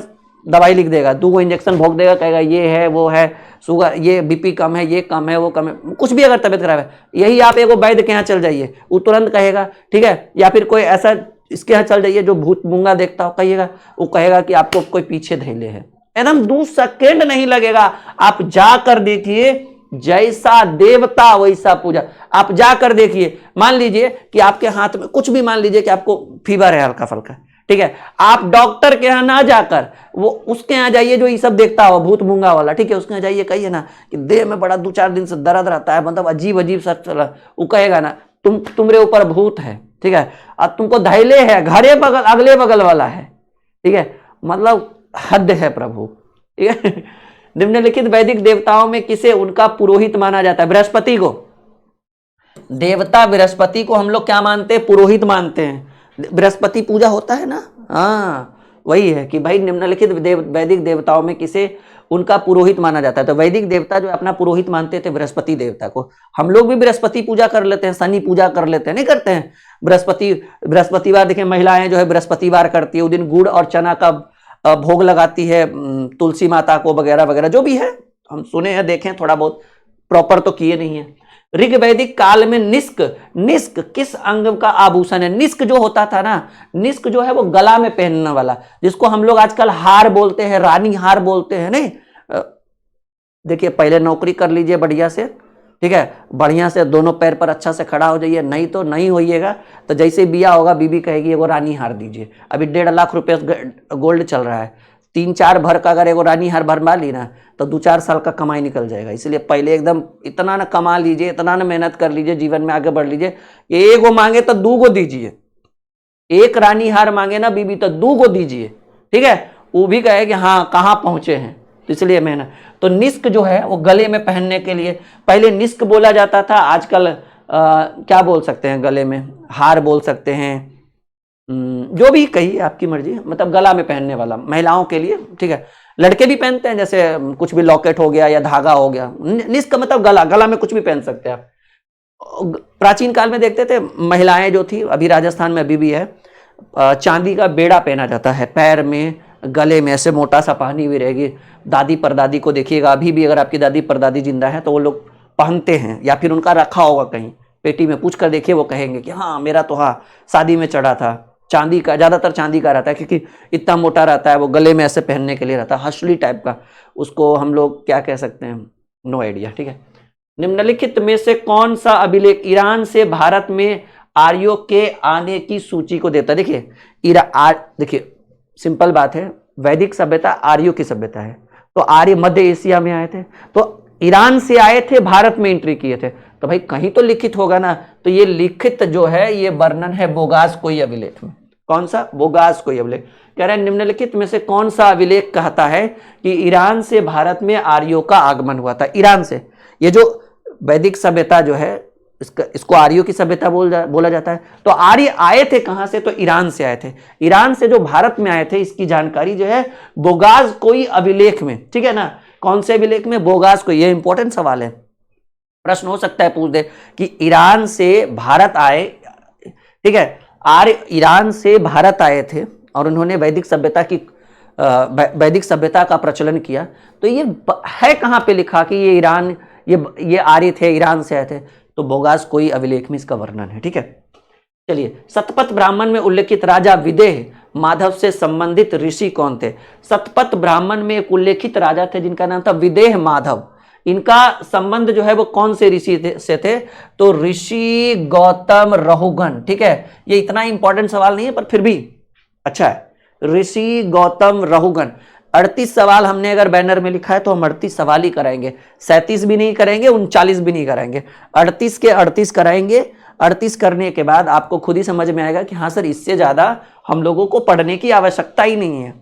दवाई लिख देगा, 2 इंजेक्शन भोग देगा, कहेगा ये है वो है, शुगर, ये बीपी कम है, ये कम है, वो कम है, कुछ भी अगर तबीयत खराब है, यही आप एक वैद्य के यहाँ चल जाइए, वो तुरंत कहेगा। ठीक है, या फिर कोई ऐसा इसके यहाँ चल जाइए जो भूत मूंगा देखता हो, कहिएगा, वो कहेगा कि आपको कोई पीछे धैले है, एकदम 2 सेकेंड नहीं लगेगा। आप जाकर देखिए, जैसा देवता वैसा पूजा। आप जाकर देखिए, मान लीजिए कि आपके हाथ में कुछ भी, मान लीजिए कि आपको फीवर है हल्का फुल्का, ठीक है, आप डॉक्टर के यहाँ ना जाकर वो उसके यहाँ जाइए जो ये सब देखता हो, भूत मूंगा वाला, ठीक है, उसके यहाँ जाइए, कहिए ना कि देह में बड़ा 2-4 दिन से दर्द रहता है, मतलब अजीब अजीब सा चला, वो कहेगा ना तुम्हारे ऊपर भूत है, ठीक है, और तुमको धैले है, घरे बगल अगले बगल वाला है, ठीक है, मतलब हद है प्रभु। ठीक है, निम्नलिखित वैदिक देवताओं में किसे उनका पुरोहित माना जाता है? बृहस्पति को। देवता बृहस्पति को हम लोग क्या मानते हैं? पुरोहित मानते हैं। बृहस्पति पूजा होता है ना, हाँ, वही है कि भाई निम्नलिखित वैदिक देवताओं में किसे उनका पुरोहित माना जाता है। तो वैदिक देवता जो अपना पुरोहित मानते थे बृहस्पति देवता को। हम लोग भी बृहस्पति पूजा कर लेते हैं, शनि पूजा कर लेते हैं, नहीं करते हैं? बृहस्पतिवार देखिए, महिलाएं जो है बृहस्पतिवार करती है, उस दिन गुड़ और चना का भोग लगाती है तुलसी माता को, वगैरह वगैरह जो भी है, हम सुने हैं, देखें, थोड़ा बहुत, प्रॉपर तो किए नहीं है। ऋग्वैदिक काल में निष्क किस अंग का आभूषण है? निष्क जो होता था ना, निष्क जो है वो गला में पहनने वाला, जिसको हम लोग आजकल हार बोलते हैं, रानी हार बोलते हैं, नहीं? देखिए, पहले नौकरी कर लीजिए बढ़िया से, ठीक है, बढ़िया से दोनों पैर पर अच्छा से खड़ा हो जाइए, नहीं तो नहीं होइएगा तो जैसे बिया होगा बीबी कहेगी वो रानी हार दीजिए। अभी 1.5 लाख रुपए गोल्ड चल रहा है, 3-4 भर का अगर एगो रानी हार भरवा ली ना तो 2-4 साल का कमाई निकल जाएगा। इसलिए पहले एकदम इतना ना कमा लीजिए, इतना ना मेहनत कर लीजिए, जीवन में आगे बढ़ लीजिए। एगो मांगे तो 2 दीजिए, एक रानी हार मांगे ना बीबी तो 2 दीजिए, ठीक है। वो भी कहे कि हाँ कहाँ पहुंचे हैं, तो इसलिए मेहनत। तो निस्क जो है वो गले में पहनने के लिए, पहले निस्क बोला जाता था, आजकल क्या बोल सकते हैं, गले में हार बोल सकते हैं, जो भी कही आपकी मर्जी, मतलब गला में पहनने वाला महिलाओं के लिए, ठीक है। लड़के भी पहनते हैं, जैसे कुछ भी लॉकेट हो गया या धागा हो गया। निस्क मतलब गला, गला में कुछ भी पहन सकते हैं आप। प्राचीन काल में देखते थे महिलाएं जो थी, अभी राजस्थान में अभी भी है, चांदी का बेड़ा पहना जाता है पैर में, गले में ऐसे मोटा सा पहनी हुई रहेगी। दादी परदादी को देखिएगा, अभी भी अगर आपकी दादी परदादी जिंदा है तो वो लोग पहनते हैं, या फिर उनका रखा होगा कहीं पेटी में, पूछ कर देखिए, वो कहेंगे कि हाँ मेरा तो हाँ शादी में चढ़ा था। चांदी का, ज्यादातर चांदी का रहता है, क्योंकि इतना मोटा रहता है, वो गले में ऐसे पहनने के लिए रहता है, हसली टाइप का। उसको हम लोग क्या कह सकते हैं, नो आइडिया, ठीक है। निम्नलिखित में से कौन सा अभिलेख ईरान से भारत में आर्यों के आने की सूची को देता है? देखिए देखिए सिंपल बात है, वैदिक सभ्यता आर्यों की सभ्यता है, तो आर्य मध्य एशिया में आए थे, तो ईरान से आए थे, भारत में एंट्री किए थे, तो भाई कहीं तो लिखित होगा ना। तो ये लिखित जो है ये वर्णन है बोगासकोई अभिलेख में। कौन सा? बोगासकोई अभिलेख। कह रहे हैं निम्नलिखित में से कौन सा अभिलेख कहता है कि ईरान से भारत में आर्यों का आगमन हुआ था? ईरान से, ये जो वैदिक सभ्यता जो है इसको आर्यों की सभ्यता बोला जाता है। तो आर्य आए थे कहां से? तो ईरान से आए थे। ईरान से जो भारत में आए थे इसकी जानकारी जो है बोगासकोई अभिलेख में, ठीक है ना। कौन से अभिलेख में? बोगासकोई। ये इंपॉर्टेंट सवाल है, प्रश्न हो सकता है पूछ दे कि ईरान से भारत आए, ठीक है, आर्य ईरान से भारत आए थे और उन्होंने वैदिक सभ्यता का प्रचलन किया। तो ये है कहां पे लिखा कि ये ईरान, ये आर्य थे, ईरान से आए थे? तो बोगासकोई अभिलेख में इसका वर्णन है, ठीक है। चलिए, शतपथ ब्राह्मण में उल्लेखित राजा विदेह माधव से संबंधित ऋषि कौन थे? शतपथ ब्राह्मण में एक उल्लेखित राजा थे जिनका नाम था विदेह माधव। इनका संबंध जो है वो कौन से ऋषि से थे? तो ऋषि गौतम रहुगण, ठीक है। ये इतना इंपॉर्टेंट सवाल नहीं है पर फिर भी अच्छा है। ऋषि गौतम रहुगण। 38 सवाल हमने अगर बैनर में लिखा है तो हम 38 सवाल ही कराएंगे, 37 भी नहीं करेंगे, 39 भी नहीं कराएंगे, 38 के 38 कराएंगे। 38 करने के बाद आपको खुद ही समझ में आएगा कि हाँ सर इससे ज्यादा हम लोगों को पढ़ने की आवश्यकता ही नहीं है।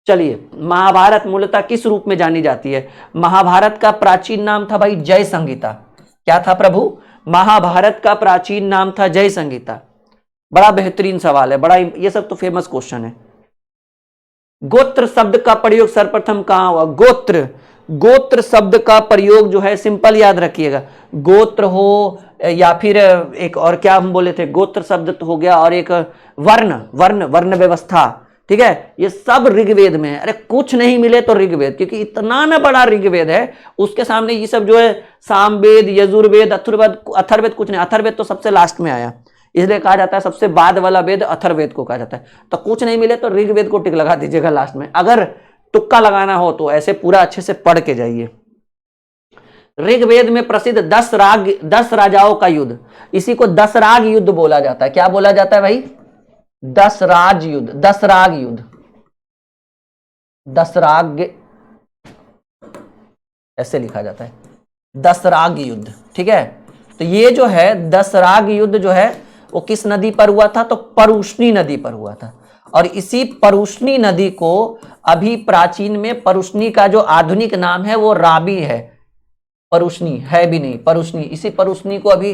चलिए, महाभारत मूलतः किस रूप में जानी जाती है? महाभारत का प्राचीन नाम था भाई जय संहिता। क्या था प्रभु? महाभारत का प्राचीन नाम था जय संहिता। बड़ा बेहतरीन सवाल है, बड़ा, ये सब तो फेमस क्वेश्चन है। गोत्र शब्द का प्रयोग सर्वप्रथम कहां हुआ? गोत्र शब्द का प्रयोग जो है सिंपल याद रखिएगा, गोत्र हो या फिर एक और क्या हम बोले थे, गोत्र शब्द तो हो गया, और एक वर्ण व्यवस्था, ठीक है। ये सब ऋग्वेद में है। अरे कुछ नहीं मिले तो ऋग्वेद, क्योंकि इतना ना बड़ा ऋग्वेद है, उसके सामने ये सब जो है सामवेद, यजुर्वेद, अथर्ववेद कुछ नहीं। अथर्ववेद तो सबसे लास्ट में आया, इसलिए कहा जाता है सबसे बाद वाला वेद अथर्ववेद को कहा जाता है। तो कुछ नहीं मिले तो ऋग्वेद को टिक लगा दीजिएगा लास्ट में। अगर तुक्का लगाना हो तो ऐसे पूरा अच्छे से पढ़ के जाइए। ऋग्वेद में प्रसिद्ध 10 राजाओं का युद्ध, इसी को दशराग युद्ध बोला जाता है। क्या बोला जाता है भाई? दशराग युद्ध, ऐसे लिखा जाता है, दशराग युद्ध, ठीक है। तो ये जो है दशराग युद्ध जो है वो किस नदी पर हुआ था? तो परुष्णी नदी पर हुआ था। और इसी परुष्णी नदी को अभी प्राचीन में, परुष्णी का जो आधुनिक नाम है वो रावी है, परुष्णी है भी नहीं, परुष्णी। इसी परुष्णी को अभी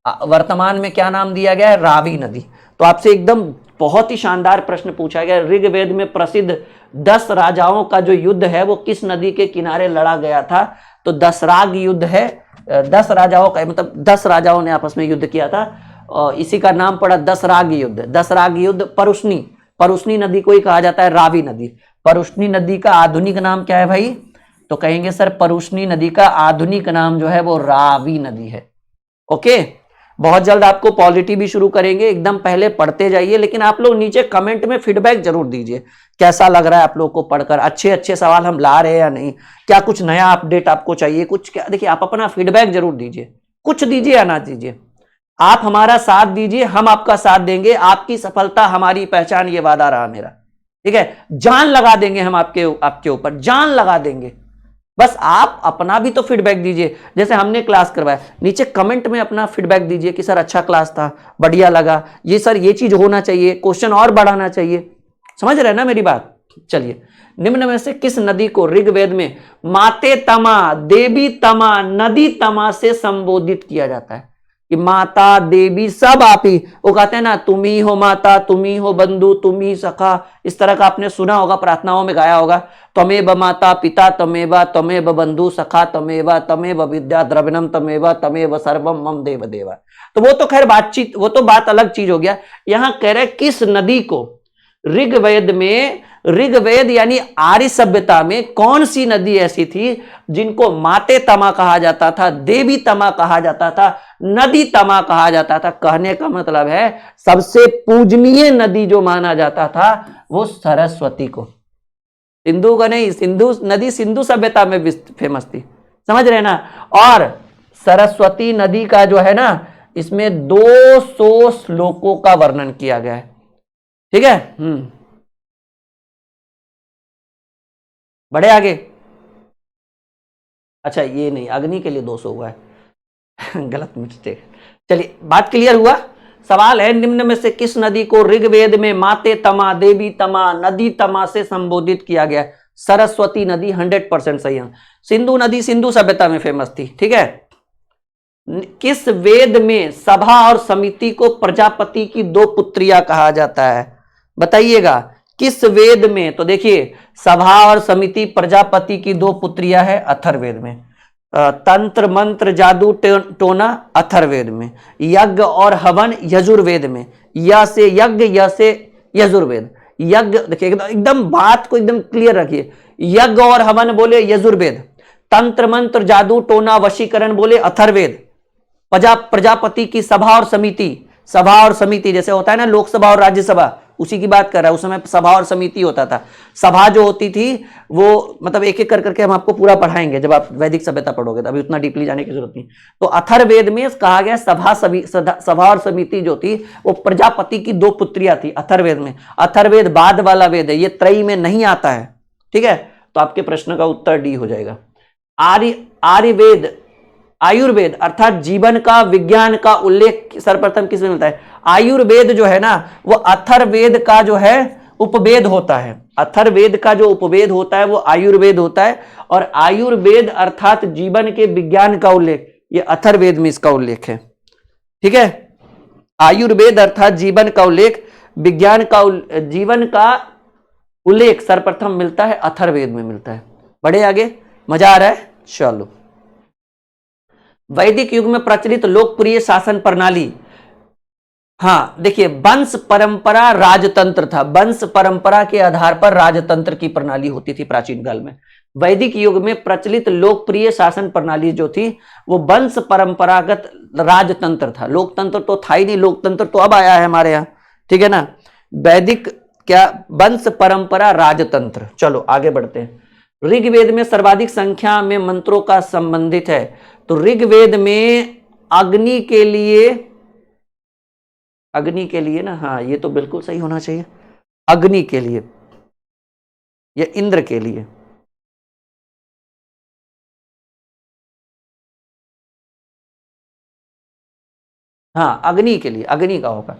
वर्तमान में क्या नाम दिया गया है? रावी नदी। तो आपसे एकदम बहुत ही शानदार प्रश्न पूछा गया, ऋग्वेद में प्रसिद्ध 10 राजाओं का जो युद्ध है वो किस नदी के किनारे लड़ा गया था? तो दशराग युद्ध है। 10 राजाओं का, मतलब 10 राजाओं ने आपस में युद्ध किया था, और इसी का नाम पड़ा दशराग युद्ध। दशराग युद्ध परुष्णी नदी को ही कहा जाता है रावी नदी। परुष्णी नदी का आधुनिक नाम क्या है भाई? तो कहेंगे सर परुष्णी नदी का आधुनिक नाम जो है वो रावी नदी है। ओके, बहुत जल्द आपको पॉलिटी भी शुरू करेंगे, एकदम पहले पढ़ते जाइए, लेकिन आप लोग नीचे कमेंट में फीडबैक जरूर दीजिए, कैसा लग रहा है आप लोग को पढ़कर, अच्छे सवाल हम ला रहे हैं या नहीं, क्या कुछ नया अपडेट आपको चाहिए, कुछ क्या। देखिए, आप अपना फीडबैक जरूर दीजिए, कुछ दीजिए या ना दीजिए, आप हमारा साथ दीजिए, हम आपका साथ देंगे। आपकी सफलता हमारी पहचान, ये वादा रहा मेरा। ठीक है, जान लगा देंगे हम आपके ऊपर, जान लगा देंगे। बस आप अपना भी तो फीडबैक दीजिए, जैसे हमने क्लास करवाया, नीचे कमेंट में अपना फीडबैक दीजिए कि सर अच्छा क्लास था, बढ़िया लगा, ये सर ये चीज होना चाहिए, क्वेश्चन और बढ़ाना चाहिए। समझ रहे हैं ना मेरी बात? चलिए, निम्न में से किस नदी को ऋग्वेद में माते तमा, देवी तमा, नदी तमा से संबोधित किया जाता है? कि माता देवी सब आप ही, वो कहते हैं ना, तुम ही हो माता, तुम ही हो बंधु, तुम ही सखा, इस तरह का आपने सुना होगा, प्रार्थनाओं में गाया होगा। तमेव माता पिता तमेव, तमेव बंधु सखा तमेव, तमेव विद्या द्रविणम तमेव, तमेव सर्वम मम देव देवा। तो वो तो खैर बातचीत, वो तो बात अलग चीज हो गया। यहां कह रहे किस नदी को ऋग्वेद में, ऋग्वेद यानी आर्य सभ्यता में कौन सी नदी ऐसी थी जिनको माते तमा कहा जाता था, देवी तमा कहा जाता था, नदी तमा कहा जाता था? कहने का मतलब है सबसे पूजनीय नदी जो माना जाता था वो सरस्वती को, सिंधु को नहीं। सिंधु नदी सिंधु सभ्यता में फेमस थी, समझ रहे ना? और सरस्वती नदी का जो है ना, इसमें 200 श्लोकों का वर्णन किया गया है। ठीक है, बढ़े आगे। अच्छा ये नहीं, अग्नि के लिए 200 हुआ है गलत मिस्टेक। चलिए, बात क्लियर हुआ? सवाल है, निम्न में से किस नदी को ऋग्वेद में माते तमा, देवी तमा, नदी तमा से संबोधित किया गया? सरस्वती नदी 100% सही है। सिंधु नदी सिंधु सभ्यता में फेमस थी। ठीक है, किस वेद में सभा और समिति को प्रजापति की 2 पुत्रियां कहा जाता है? बताइएगा, किस वेद में? तो देखिए, सभा और समिति प्रजापति की 2 पुत्रियां है अथर्ववेद में, तंत्र मंत्र जादू टोना अथर्ववेद में, यज्ञ और हवन यजुर्वेद में, या से यज्ञ या से यजुर्वेद। यज्ञ देखिए, एकदम बात को एकदम क्लियर रखिए, यज्ञ और हवन बोले यजुर्वेद, तंत्र मंत्र जादू टोना वशीकरण बोले अथर्ववेद, प्रजापति की सभा और समिति, सभा और समिति जैसे होता है ना लोकसभा और राज्यसभा, उसी की बात कर रहा है। उस समय सभा और समिति होता था। सभा जो होती थी वो मतलब एक एक कर करके हम आपको पूरा पढ़ाएंगे जब आप वैदिक सभ्यता पढ़ोगे, तो अभी उतना डीपली जाने की जरूरत नहीं। तो अथर्ववेद में कहा गया सभा और समिति जो थी वो प्रजापति की 2 पुत्रियां थी अथर्ववेद में। अथर्ववेद बाद वाला वेद है, ये त्रयी में नहीं आता है। ठीक है, तो आपके प्रश्न का उत्तर डी हो जाएगा। आर्यवेद, आयुर्वेद अर्थात जीवन का, विज्ञान का उल्लेख सर्वप्रथम किसमें मिलता है? आयुर्वेद जो है ना, वो अथर्ववेद का जो है उपवेद होता है। अथर्ववेद का जो उपवेद होता है वो आयुर्वेद होता है, और आयुर्वेद अर्थात जीवन के विज्ञान का उल्लेख, ये अथर्ववेद में इसका उल्लेख है। ठीक है, आयुर्वेद अर्थात जीवन का उल्लेख, विज्ञान का जीवन का उल्लेख सर्वप्रथम मिलता है अथर्ववेद में मिलता है। बढ़े आगे, मजा आ रहा है? चलो, वैदिक युग में प्रचलित लोकप्रिय शासन प्रणाली, हाँ देखिए, वंश परंपरा राजतंत्र था। वंश परंपरा के आधार पर राजतंत्र की प्रणाली होती थी प्राचीन काल में। वैदिक युग में प्रचलित लोकप्रिय शासन प्रणाली जो थी वो वंश परंपरागत राजतंत्र था। लोकतंत्र तो था ही नहीं, लोकतंत्र तो अब आया है हमारे यहाँ। ठीक है ना, वैदिक क्या, वंश परंपरा राजतंत्र। चलो आगे बढ़ते हैं। ऋग्वेद में सर्वाधिक संख्या में मंत्रों का संबंधित है, तो ऋग्वेद में अग्नि के लिए ना, हाँ ये तो बिल्कुल सही होना चाहिए, अग्नि के लिए या इंद्र के लिए। हाँ अग्नि के लिए, अग्नि का होगा।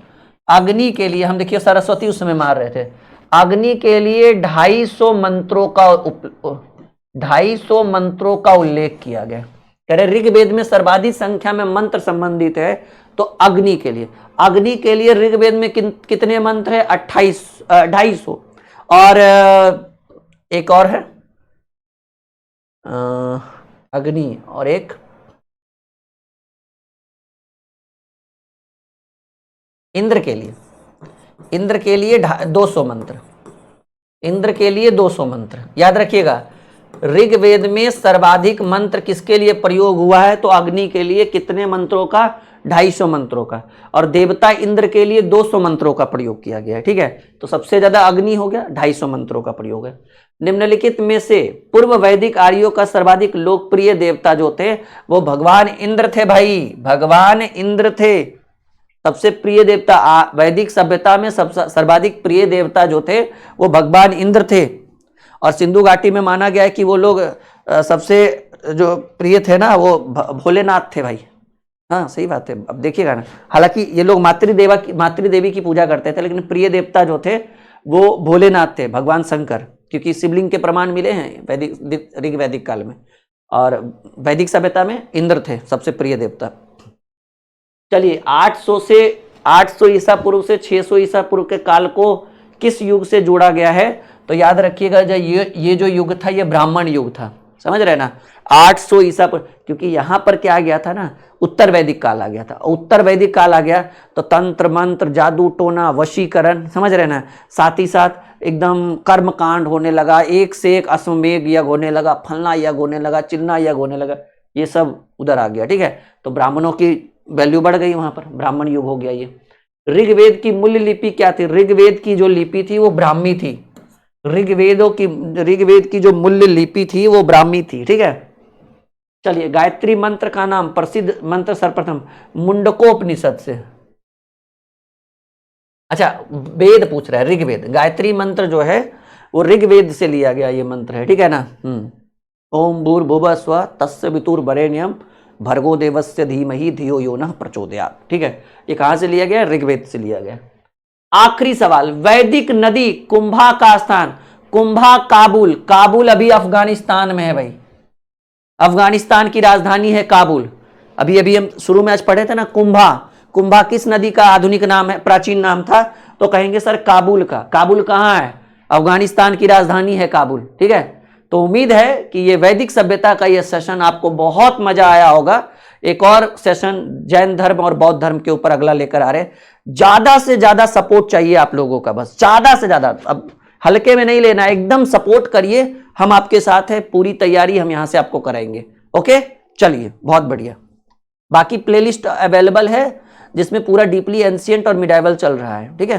अग्नि के लिए हम देखिए सरस्वती उस समय मार रहे थे। अग्नि के लिए 250 मंत्रों का उल्लेख किया गया। कह रहे ऋग्वेद में सर्वाधिक संख्या में मंत्र संबंधित है, तो अग्नि के लिए, अग्नि के लिए ऋग्वेद में कितने मंत्र है? 250। और एक और है अग्नि, और एक इंद्र के लिए। इंद्र के लिए 200 मंत्र, इंद्र के लिए 200 मंत्र। याद रखिएगा, ऋग्वेद में सर्वाधिक मंत्र किसके लिए प्रयोग हुआ है? तो अग्नि के लिए कितने मंत्रों का? 250 मंत्रों का। और देवता इंद्र के लिए 200 मंत्रों का प्रयोग किया गया है। ठीक है, तो सबसे ज्यादा अग्नि हो गया, 250 मंत्रों का प्रयोग है। निम्नलिखित में से पूर्व वैदिक आर्यों का सर्वाधिक लोकप्रिय देवता जो थे वो भगवान इंद्र थे भाई, भगवान इंद्र थे। सबसे प्रिय देवता वैदिक सभ्यता में सर्वाधिक प्रिय देवता जो थे वो भगवान इंद्र थे। और सिंधु घाटी में माना गया है कि वो लोग सबसे जो प्रिय थे ना वो भोलेनाथ थे भाई। हाँ सही बात है। अब देखिएगा ना, हालांकि ये लोग मातृदेवी की पूजा करते थे, लेकिन प्रिय देवता जो थे वो भोलेनाथ थे, भगवान शंकर, क्योंकि शिवलिंग के प्रमाण मिले हैं ऋग वैदिक काल में। और वैदिक सभ्यता में इंद्र थे सबसे प्रिय देवता। चलिए 800 ईसा पूर्व से 600 ईसा पूर्व के काल को किस युग से जोड़ा गया है? तो याद रखिएगा ये जो युग था ये ब्राह्मण युग था, समझ रहे ना। 800 ईसा पूर्व, क्योंकि यहां पर क्या आ गया था ना, उत्तर वैदिक काल आ गया था। उत्तर वैदिक काल आ गया तो तंत्र मंत्र जादू टोना वशीकरण, समझ रहे ना, साथ ही साथ एकदम कर्म कांड होने लगा, एक से एक अश्वमेध यज्ञ होने लगा, फलना यज्ञ होने लगा, चिन्ना यज्ञ होने लगा, ये सब उधर आ गया। ठीक है, तो ब्राह्मणों की वैल्यू बढ़ गई वहां पर, ब्राह्मण युग हो गया ये। ऋग्वेद की मूल्य लिपि क्या थी? ऋग्वेद की जो लिपि थी वो ब्राह्मी थी। ऋग्वेद की जो मूल्य लिपि थी वो ब्राह्मी थी। ठीक है, चलिए गायत्री मंत्र का नाम, प्रसिद्ध मंत्र सर्वप्रथम मुंडकोपनिषद से। अच्छा वेद पूछ रहा है, ऋग्वेद। गायत्री मंत्र जो है वो ऋग्वेद से लिया गया ये मंत्र है। ठीक है ना। ओम भूर्भुवः स्वः तस्य वितुर्वरेण्यं भर्गो देवस्य धीमहि धियो यो नः प्रचोदयात्। ठीक है, ये कहां से लिया गया? ऋग्वेद से लिया गया। आखिरी सवाल, वैदिक नदी कुंभा का स्थान? कुंभा काबुल। काबुल अभी अफगानिस्तान में है भाई, अफगानिस्तान की राजधानी है काबुल। अभी हम शुरू में आज पढ़े थे ना कुंभा। कुंभा किस नदी का आधुनिक नाम है, प्राचीन नाम था? तो कहेंगे सर काबुल का। काबुल कहाँ है? अफगानिस्तान की राजधानी है काबुल। ठीक है, तो उम्मीद है कि ये वैदिक सभ्यता का ये सेशन आपको बहुत मजा आया होगा। एक और सेशन जैन धर्म और बौद्ध धर्म के ऊपर अगला लेकर आ रहे। ज्यादा से ज्यादा सपोर्ट चाहिए आप लोगों का, बस ज्यादा से ज्यादा। अब हल्के में नहीं लेना, एकदम सपोर्ट करिए, हम आपके साथ है, पूरी तैयारी हम यहां से आपको कराएंगे। ओके, चलिए बहुत बढ़िया। बाकी प्लेलिस्ट अवेलेबल है जिसमें पूरा डीपली एंशिएंट और मिडाइवल चल रहा है। ठीक है।